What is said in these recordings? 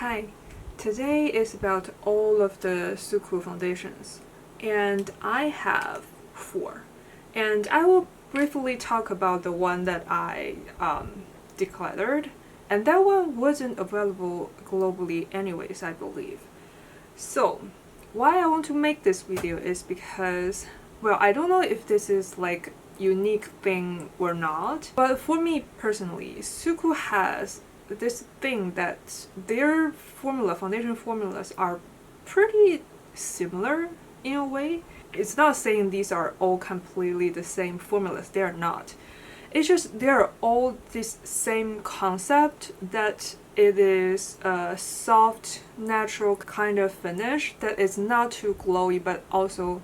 Hi, today is about all of the SUQQU foundations, and I have 4. And I will briefly talk about the one that I decluttered, and that one wasn't available globally anyways, I believe. So, why I want to make this video is because, well, I don't know if this is like unique thing or not, but for me personally, SUQQU has this thing that their foundation formulas are pretty similar in a way. It's not saying these are all completely the same formulas, they are not. It's just they're all this same concept that it is a soft, natural kind of finish that is not too glowy but also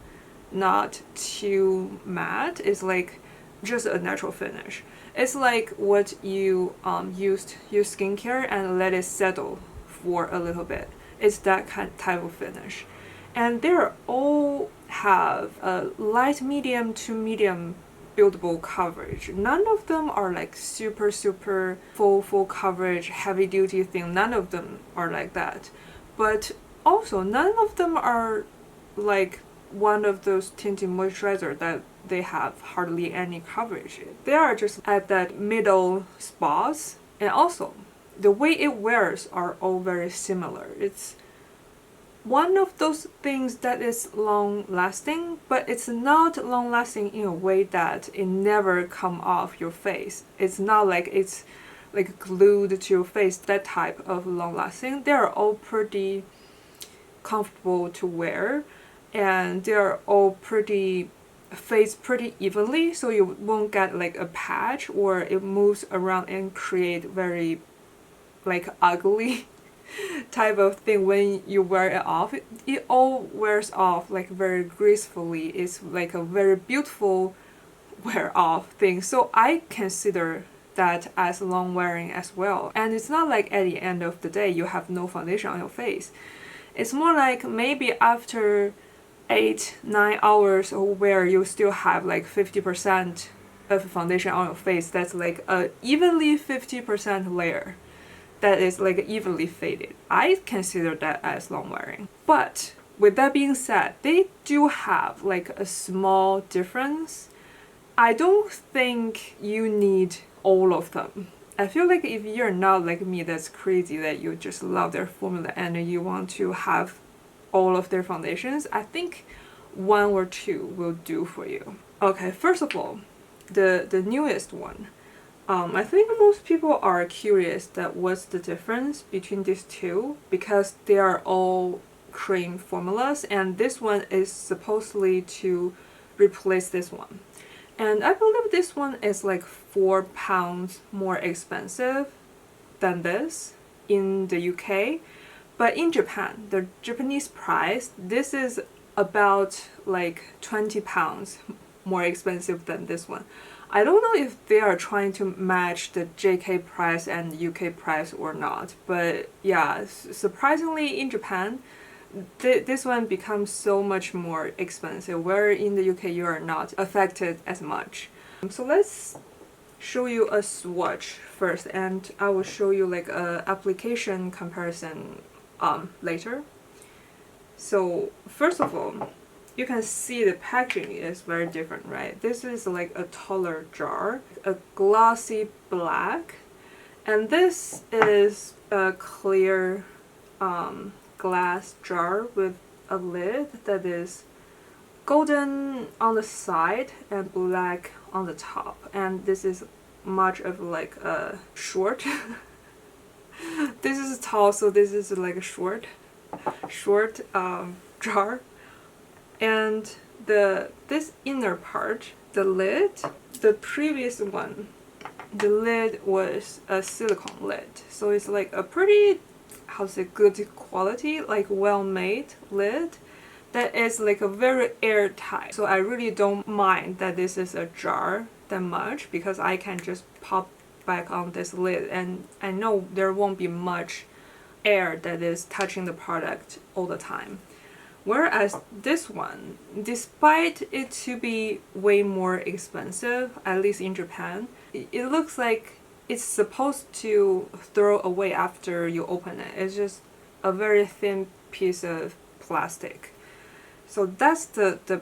not too matte. It's like just a natural finish. It's like what you used your skincare and let it settle for a little bit. It's that type of finish. And they all have a light medium to medium buildable coverage. None of them are like super full coverage heavy duty thing. None of them are like that. But also none of them are like one of those tinted moisturizer that they have hardly any coverage. They are just at that middle spots, and also the way it wears are all very similar. It's one of those things that is long lasting, but it's not long lasting in a way that it never come off your face. It's not like it's like glued to your face, that type of long lasting. They're all pretty comfortable to wear, and they're all fades pretty evenly, so you won't get like a patch or it moves around and create very like ugly type of thing when you wear it off. It all wears off like very gracefully. It's like a very beautiful wear off thing, so I consider that as long wearing as well. And it's not like at the end of the day you have no foundation on your face. It's more like maybe after 8-9 hours of wear you still have like 50% of foundation on your face. That's like a evenly 50% layer that is like evenly faded. I consider that as long wearing. But with that being said, they do have like a small difference. I don't think you need all of them. I feel like if you're not like me, that's crazy that you just love their formula and you want to have all of their foundations, I think 1 or 2 will do for you. Okay, first of all, the newest one. I think most people are curious that what's the difference between these two, because they are all cream formulas and this one is supposedly to replace this one. And I believe this one is like £4 more expensive than this in the UK. But in Japan, the Japanese price, this is about like £20 more expensive than this one. I don't know if they are trying to match the JK price and UK price or not, but yeah, surprisingly in Japan, this one becomes so much more expensive, where in the UK you are not affected as much. So let's show you a swatch first, and I will show you like a application comparison later. So first of all, you can see the packaging is very different, right? This is like a taller jar, a glossy black, and this is a clear glass jar with a lid that is golden on the side and black on the top, and this is much of like a short this is tall, so this is like a short jar. And this inner part, the lid, the previous one, the lid was a silicone lid, so it's like a pretty, how to say, good quality, like well-made lid that is like a very airtight. So I really don't mind that this is a jar that much, because I can just pop back on this lid and I know there won't be much air that is touching the product all the time. Whereas this one, despite it to be way more expensive, at least in Japan, it looks like it's supposed to throw away after you open it. It's just a very thin piece of plastic. So that's the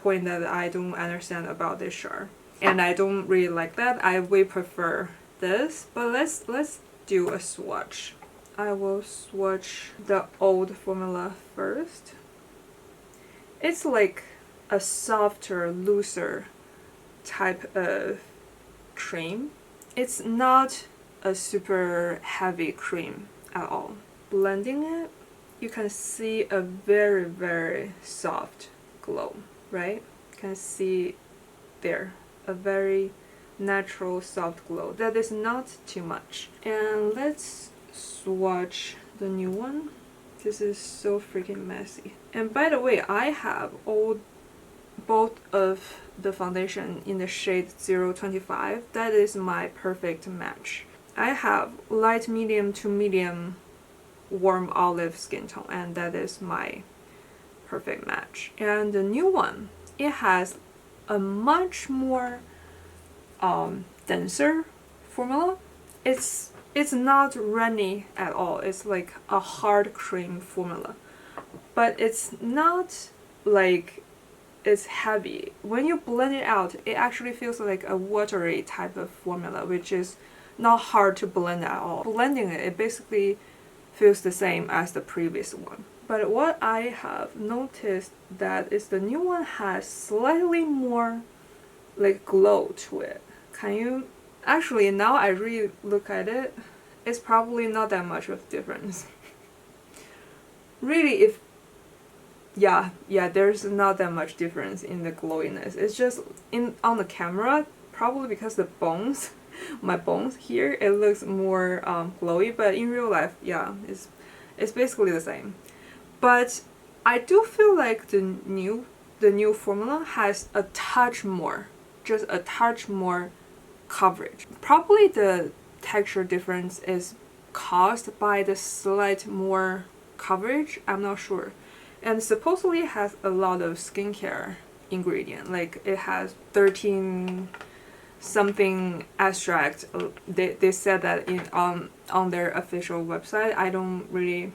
point that I don't understand about this jar. And I don't really like that. I way prefer this. But let's do a swatch. I will swatch the old formula first. It's like a softer, looser type of cream. It's not a super heavy cream at all. Blending it, you can see a very, very soft glow, right? You can see there a very natural soft glow that is not too much. And let's swatch the new one. This is so freaking messy. And by the way, I have both of the foundation in the shade 025. That is my perfect match. I have light medium to medium warm olive skin tone, and that is my perfect match. And the new one, it has a much more denser formula. It's not runny at all. It's like a hard cream formula, but it's not like it's heavy. When you blend it out, it actually feels like a watery type of formula, which is not hard to blend at all. Blending it, it basically feels the same as the previous one. But what I have noticed that is the new one has slightly more like glow to it. Can you actually, now I really look at it, it's probably not that much of a difference. Really, if yeah, there's not that much difference in the glowiness. It's just on the camera, probably because the bones, my bones here, it looks more glowy, but in real life, yeah, it's basically the same. But I do feel like the new formula has a touch more, just a touch more coverage. Probably the texture difference is caused by the slight more coverage, I'm not sure. And supposedly it has a lot of skincare ingredient, like it has 13 something extract. They said that on their official website. I don't really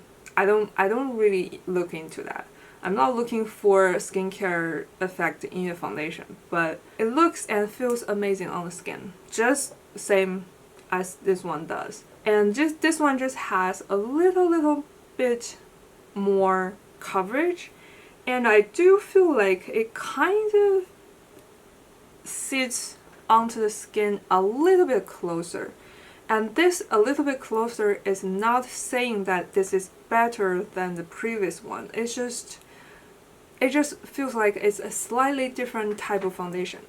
look into that. I'm not looking for skincare effect in a foundation, but it looks and feels amazing on the skin, just same as this one does. And just this one just has a little bit more coverage, and I do feel like it kind of sits onto the skin a little bit closer. And this a little bit closer is not saying that this is better than the previous one. It just feels like it's a slightly different type of foundation.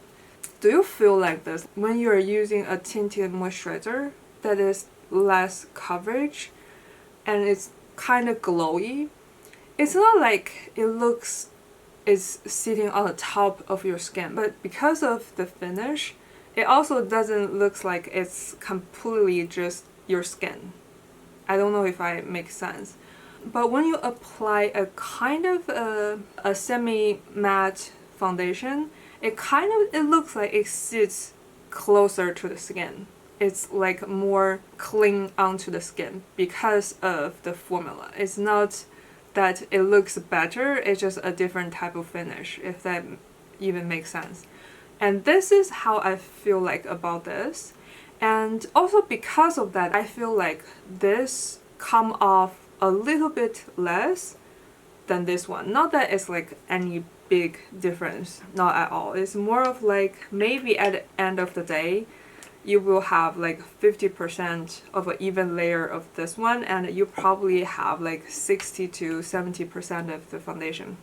Do you feel like this when you're using a tinted moisturizer that is less coverage and it's kind of glowy? It's not like it's sitting on the top of your skin, but because of the finish, it also doesn't look like it's completely just your skin. I don't know if I make sense. But when you apply a kind of a semi-matte foundation, it looks like it sits closer to the skin. It's like more cling onto the skin because of the formula. It's not that it looks better, it's just a different type of finish, if that even makes sense. And this is how I feel like about this. And also because of that, I feel like this come off a little bit less than this one. Not that it's like any big difference, not at all. It's more of like maybe at the end of the day, you will have like 50% of an even layer of this one, and you probably have like 60 to 70% of the foundation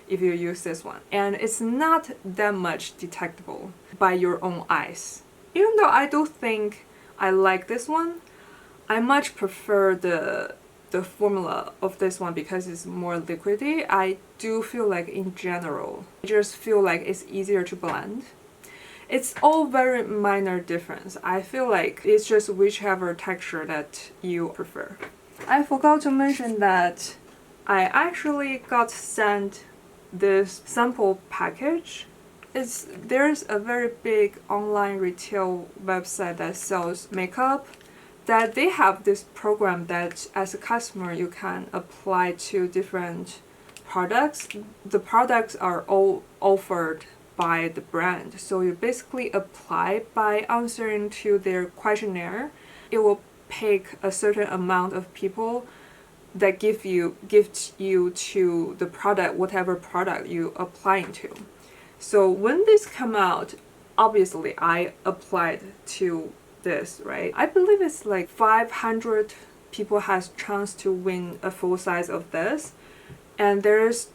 if you use this one. And it's not that much detectable by your own eyes. Even though I do think I like this one, I much prefer the formula of this one because it's more liquidy. I do feel like in general, I just feel like it's easier to blend. It's all very minor difference. I feel like it's just whichever texture that you prefer. I forgot to mention that I actually got sent this sample package there's a very big online retail website that sells makeup, that they have this program that as a customer you can apply to different products. The products are all offered by the brand, so you basically apply by answering to their questionnaire. It will pick a certain amount of people that gift you to the product, whatever product you applying to. So when this come out, obviously I applied to this, right? I believe it's like 500 people has chance to win a full size of this, and there's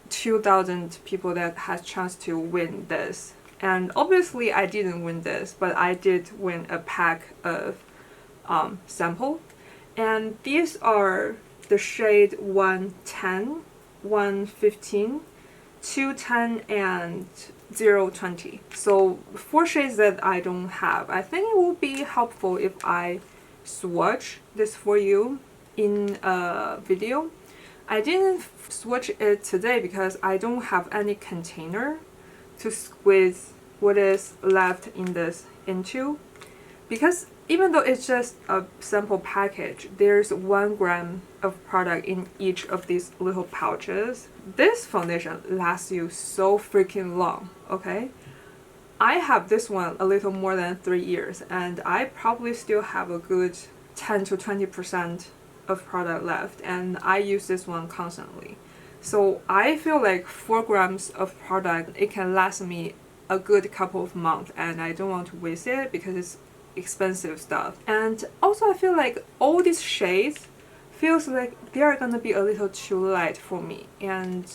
2,000 people that has chance to win this. And obviously I didn't win this, but I did win a pack of sample. And these are the shade 110, 115, 210, and 020. So 4 shades that I don't have. I think it will be helpful if I swatch this for you in a video. I didn't swatch it today because I don't have any container to squeeze what is left in this into. Because even though it's just a sample package, there's 1 gram of product in each of these little pouches. This foundation lasts you so freaking long, okay? I have this one a little more than 3 years, and I probably still have a good 10 to 20% of product left, and I use this one constantly. So I feel like 4 grams of product, it can last me a good couple of months, and I don't want to waste it because it's expensive stuff. And also I feel like all these shades feels like they are gonna be a little too light for me, and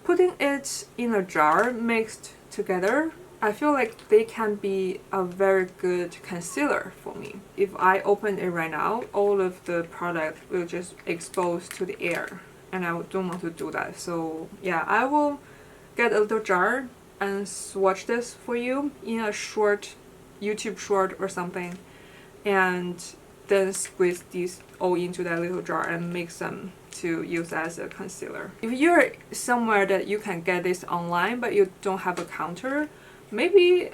putting it in a jar mixed together, I feel like they can be a very good concealer for me. If I open it right now, all of the product will just expose to the air, and I don't want to do that. So yeah, I will get a little jar and swatch this for you in a short YouTube short or something, and then squeeze these all into that little jar and mix them to use as a concealer. If you're somewhere that you can get this online but you don't have a counter, maybe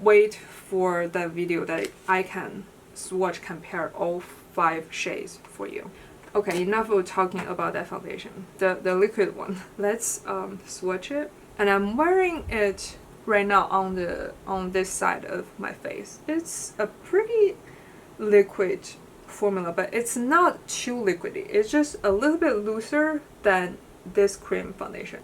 wait for that video that I can swatch compare all 5 shades for you. Okay, enough of talking about that foundation, the liquid one. Let's swatch it. And I'm wearing it right now on this side of my face. It's a pretty liquid formula, but it's not too liquidy. It's just a little bit looser than this cream foundation.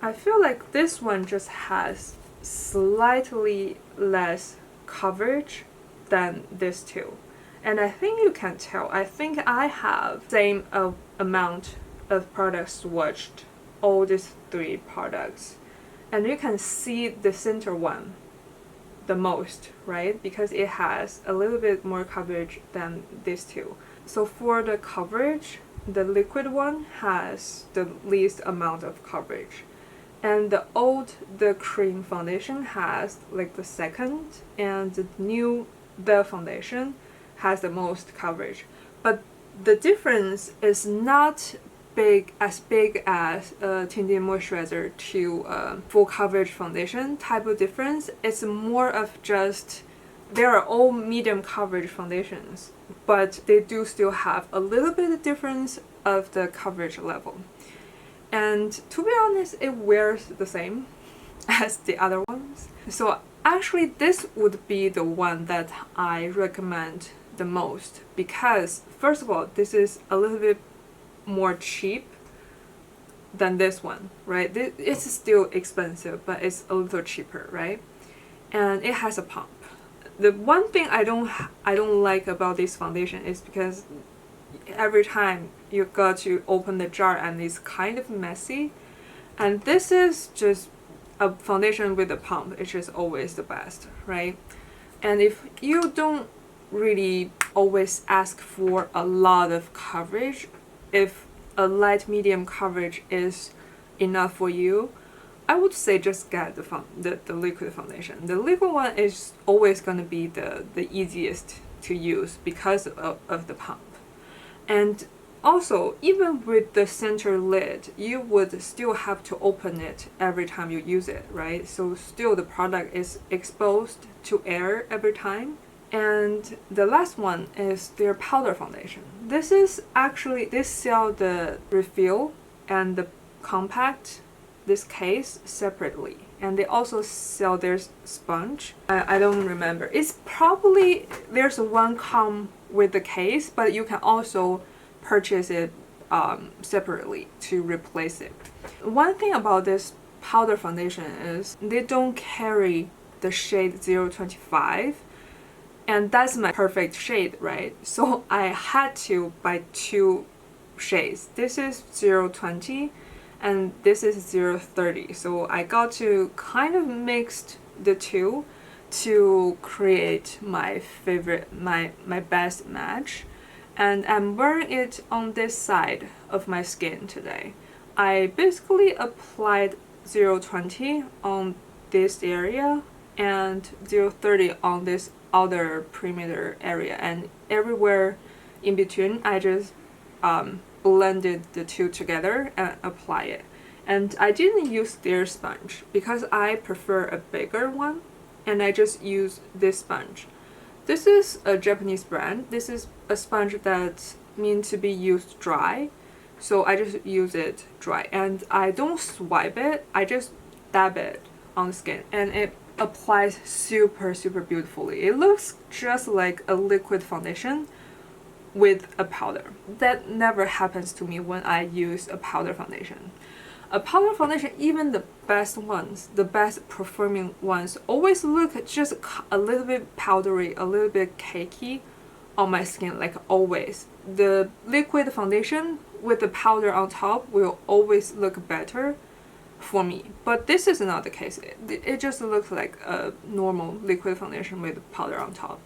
I feel like this one just has slightly less coverage than this two. And I think you can tell. I think I have same amount of products swatched all these 3 products. And you can see the center one the most, right? Because it has a little bit more coverage than these two. So for the coverage, the liquid one has the least amount of coverage. And the cream foundation has like the second, and the foundation has the most coverage. But the difference is not as big as a tinted moisturizer to full coverage foundation type of difference. It's more of just, they are all medium coverage foundations, but they do still have a little bit of difference of the coverage level. And to be honest, it wears the same as the other ones. So actually this would be the one that I recommend the most, because first of all, this is a little bit more cheap than this one, right? It's still expensive, but it's a little cheaper, right? And it has a pump. The one thing I don't like about this foundation is because every time you got to open the jar and it's kind of messy. And this is just a foundation with a pump. It's just always the best, right? And if you don't really always ask for a lot of coverage, if a light medium coverage is enough for you, I would say just get the liquid foundation. The liquid one is always going to be the easiest to use because of the pump. And also, even with the center lid, you would still have to open it every time you use it, right? So still the product is exposed to air every time. And the last one is their powder foundation. This is actually, they sell the refill and the compact, this case, separately. And they also sell their sponge. I don't remember. It's probably, there's one come with the case, but you can also purchase it separately to replace it. One thing about this powder foundation is they don't carry the shade 025, and that's my perfect shade, right? So I had to buy two shades. This is 020 and this is 030. So I got to kind of mix the two to create my favorite, my best match. And I'm wearing it on this side of my skin today. I basically applied 020 on this area and 030 on this outer perimeter area, and everywhere in between I just blended the two together and apply it. And I didn't use their sponge because I prefer a bigger one, and I just use this sponge. This is a Japanese brand. This is a sponge that's meant to be used dry, so I just use it dry, and I don't swipe it, I just dab it on the skin, and it applies super beautifully. It looks just like a liquid foundation with a powder. That never happens to me when I use a powder foundation. A powder foundation, even the best ones, the best performing ones, always look just a little bit powdery, a little bit cakey on my skin, like always. The liquid foundation with the powder on top will always look better for me, but this is not the case. It just looks like a normal liquid foundation with powder on top.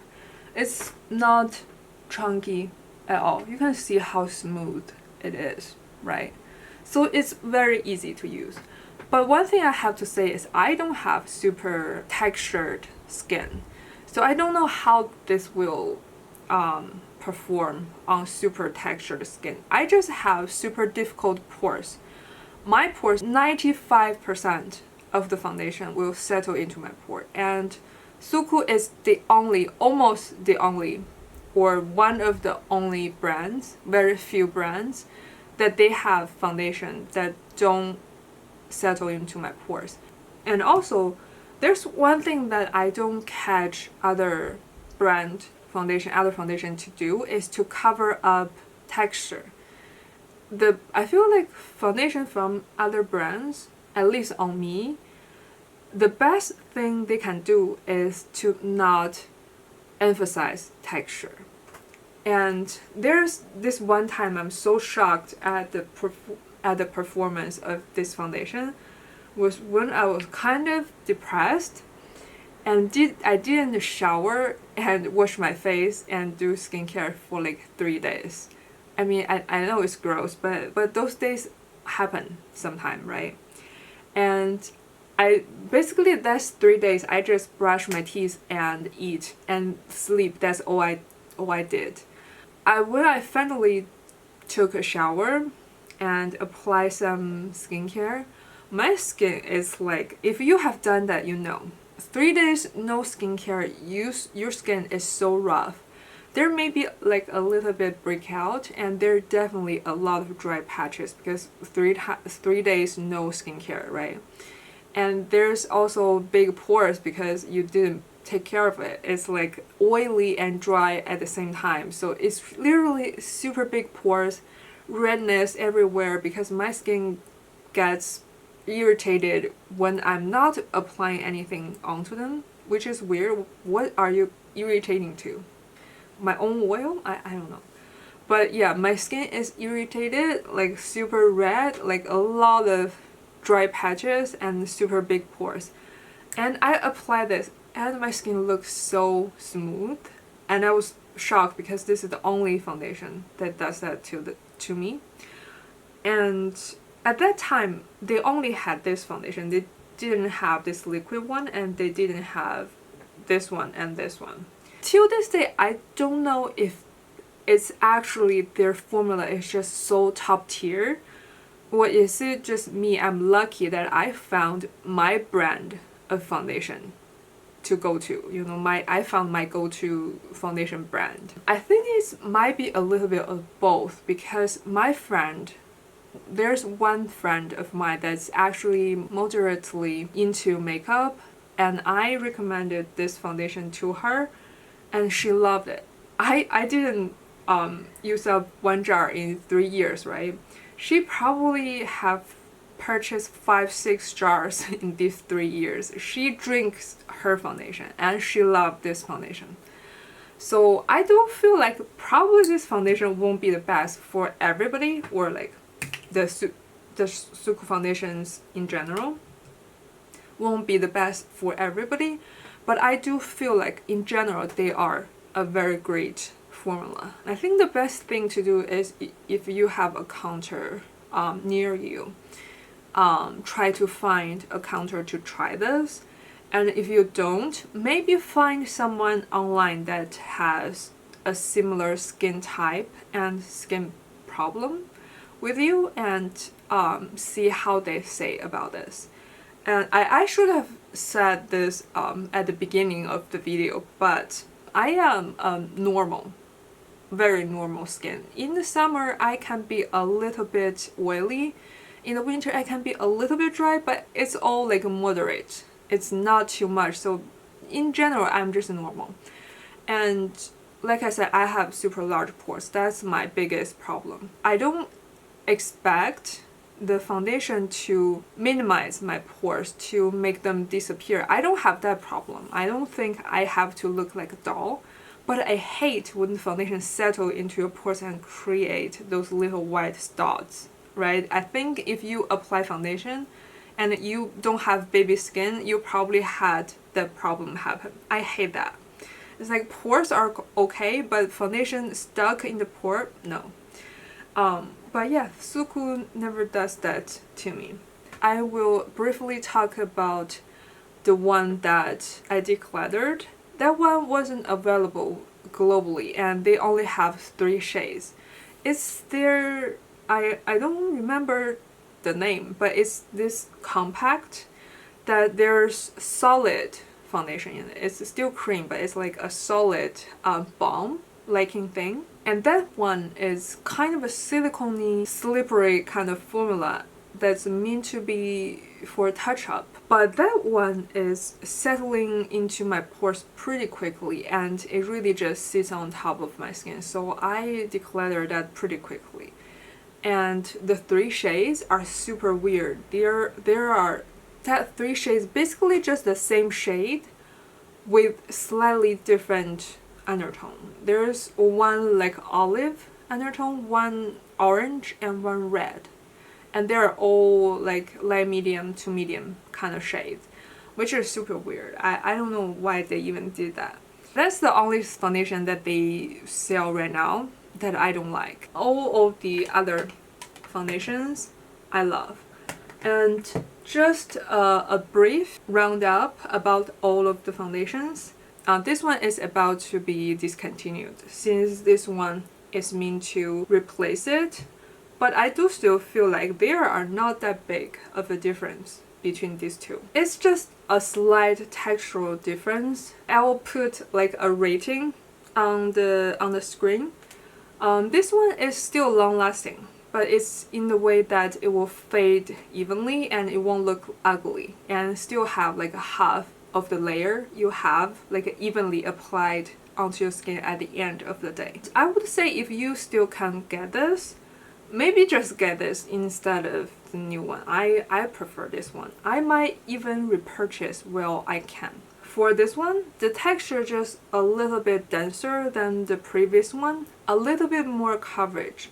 It's not chunky at all. You can see how smooth it is, right? So it's very easy to use. But one thing I have to say is I don't have super textured skin, so I don't know how this will perform on super textured skin. I just have super difficult pores. My pores, 95% of the foundation will settle into my pore, and SUQQU is the only, almost the only, or one of the only brands, very few brands, that they have foundation that don't settle into my pores. And also, there's one thing that I don't catch other foundation to do is to cover up texture. I feel like foundation from other brands, at least on me, the best thing they can do is to not emphasize texture. And there's this one time I'm so shocked at the performance of this foundation was when I was kind of depressed and I didn't shower and wash my face and do skincare for like 3 days. I mean, I know it's gross, but those days happen sometime, right? And I basically, that's 3 days I just brush my teeth and eat and sleep. That's all I did. When I finally took a shower and applied some skincare, my skin is like, if you have done that, you know, 3 days no skincare, your skin is so rough. There may be like a little bit breakout, and there are definitely a lot of dry patches because 3 days no skincare, right? And there's also big pores because you didn't take care of it. It's like oily and dry at the same time. So it's literally super big pores, redness everywhere because my skin gets irritated when I'm not applying anything onto them, which is weird. What are you irritating to? My own oil? I don't know. But yeah, my skin is irritated, like super red, like a lot of dry patches and super big pores. And I apply this and my skin looks so smooth, and I was shocked because this is the only foundation that does that to me. And at that time they only had this foundation. They didn't have this liquid one, and they didn't have this one and this one. Till this day, I don't know if it's actually their formula is just so top tier. Or is it just me? I'm lucky that I found my brand of foundation to go to. You know, I found my go-to foundation brand. I think it might be a little bit of both, because there's one friend of mine that's actually moderately into makeup, and I recommended this foundation to her, and she loved it. I didn't use up one jar in 3 years, right? She probably have purchased 5-6 jars in these 3 years. She drinks her foundation and she loved this foundation. So I don't feel like probably this foundation won't be the best for everybody, or like the SUQQU foundations in general won't be the best for everybody, but I do feel like in general they are a very great formula. I think the best thing to do is, if you have a counter near you, try to find a counter to try this. And if you don't, maybe find someone online that has a similar skin type and skin problem with you, and see how they say about this. And I should have said this at the beginning of the video, but I am normal, very normal skin. In the summer, I can be a little bit oily. In the winter, I can be a little bit dry, but it's all like moderate. It's not too much. So in general, I'm just normal. And like I said, I have super large pores. That's my biggest problem. I don't expect the foundation to minimize my pores, to make them disappear. I don't have that problem. I don't think I have to look like a doll. But I hate when the foundation settle into your pores and create those little white dots, right? I think if you apply foundation and you don't have baby skin, you probably had that problem happen. I hate that. It's like pores are okay, but foundation stuck in the pore, no. But yeah, SUQQU never does that to me. I will briefly talk about the one that I decluttered. That one wasn't available globally, and they only have 3 shades. It's their, I don't remember the name, but it's this compact that there's solid foundation in it. It's still cream, but it's like a solid balm liking thing. And that one is kind of a silicone-y, slippery kind of formula that's meant to be for touch-up. But that one is settling into my pores pretty quickly, and it really just sits on top of my skin. So I declutter that pretty quickly. And the 3 shades are super weird. There are that 3 shades, basically just the same shade with slightly different undertone. There's one like olive undertone, one orange, and one red. And they're all like light medium to medium kind of shades, which is super weird. I don't know why they even did that. That's the only foundation that they sell right now that I don't like. All of the other foundations I love. And just a brief roundup about all of the foundations. This one is about to be discontinued, since this one is meant to replace it. But I do still feel like there are not that big of a difference between these two. It's just a slight textural difference. I will put like a rating on the screen. This one is still long lasting, but it's in the way that it will fade evenly and it won't look ugly, and still have like a half of the layer you have like evenly applied onto your skin at the end of the day. I would say if you still can't get this, maybe just get this instead of the new one. I prefer this one. I might even repurchase while I can. For this one, the texture just a little bit denser than the previous one, a little bit more coverage,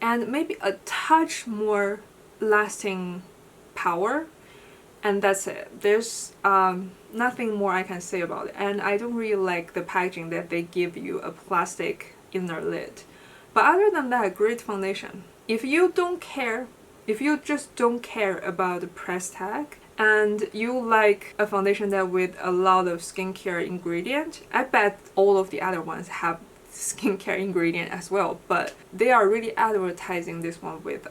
and maybe a touch more lasting power, and that's it. There's nothing more I can say about it. And I don't really like the packaging that they give you a plastic inner lid. But other than that, great foundation. If you don't care, if you just don't care about the price tag, and you like a foundation that with a lot of skincare ingredient, I bet all of the other ones have skincare ingredient as well, but they are really advertising this one with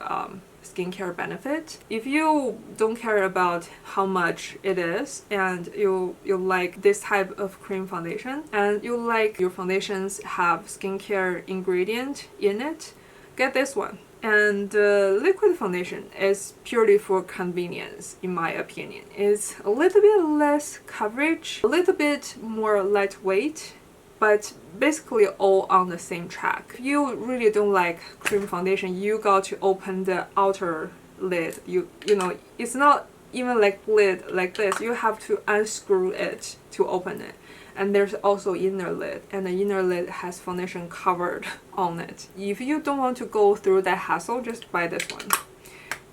skincare benefit. If you don't care about how much it is and you like this type of cream foundation and you like your foundations have skincare ingredient in it, get this one. And liquid foundation is purely for convenience, in my opinion. It's a little bit less coverage, a little bit more lightweight, but basically all on the same track. If you really don't like cream foundation, you got to open the outer lid. You know, it's not even like lid like this. You have to unscrew it to open it. And there's also inner lid, and the inner lid has foundation covered on it. If you don't want to go through that hassle, just buy this one.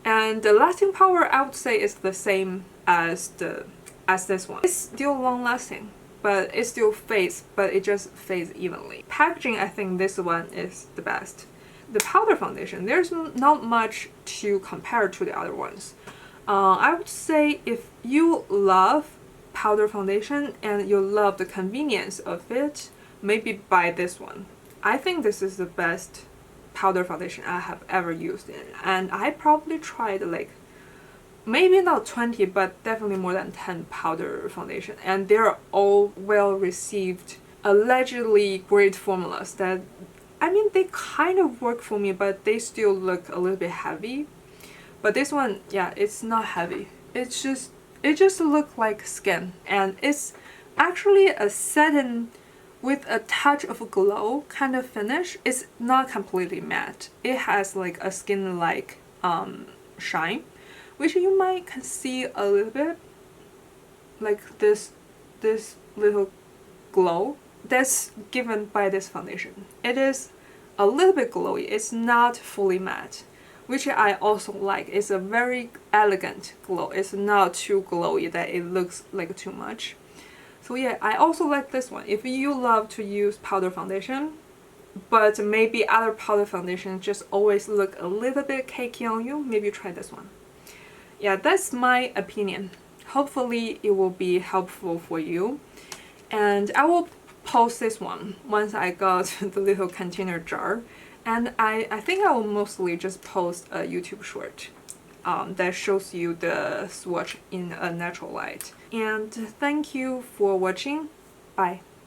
And the lasting power, I would say, is the same as this one. It's still long lasting, but it still fades, but it just fades evenly. Packaging, I think this one is the best. The powder foundation, there's not much to compare to the other ones. I would say if you love powder foundation and you love the convenience of it, maybe buy this one. I think this is the best powder foundation I have ever used, and I probably tried like maybe not 20 but definitely more than 10 powder foundation, and they're all well received, allegedly great formulas that, I mean, they kind of work for me, but they still look a little bit heavy. But this one, yeah, it's not heavy. It just looks like skin, and it's actually a satin with a touch of a glow kind of finish. It's not completely matte. It has like a skin-like shine, which you might can see a little bit, like this little glow that's given by this foundation. It is a little bit glowy. It's not fully matte, which I also like. It's a very elegant glow. It's not too glowy that it looks like too much. So yeah, I also like this one. If you love to use powder foundation, but maybe other powder foundations just always look a little bit cakey on you, maybe try this one. Yeah, that's my opinion. Hopefully it will be helpful for you. And I will post this one once I got the little container jar. And I think I will mostly just post a YouTube short that shows you the swatch in a natural light. And thank you for watching. Bye.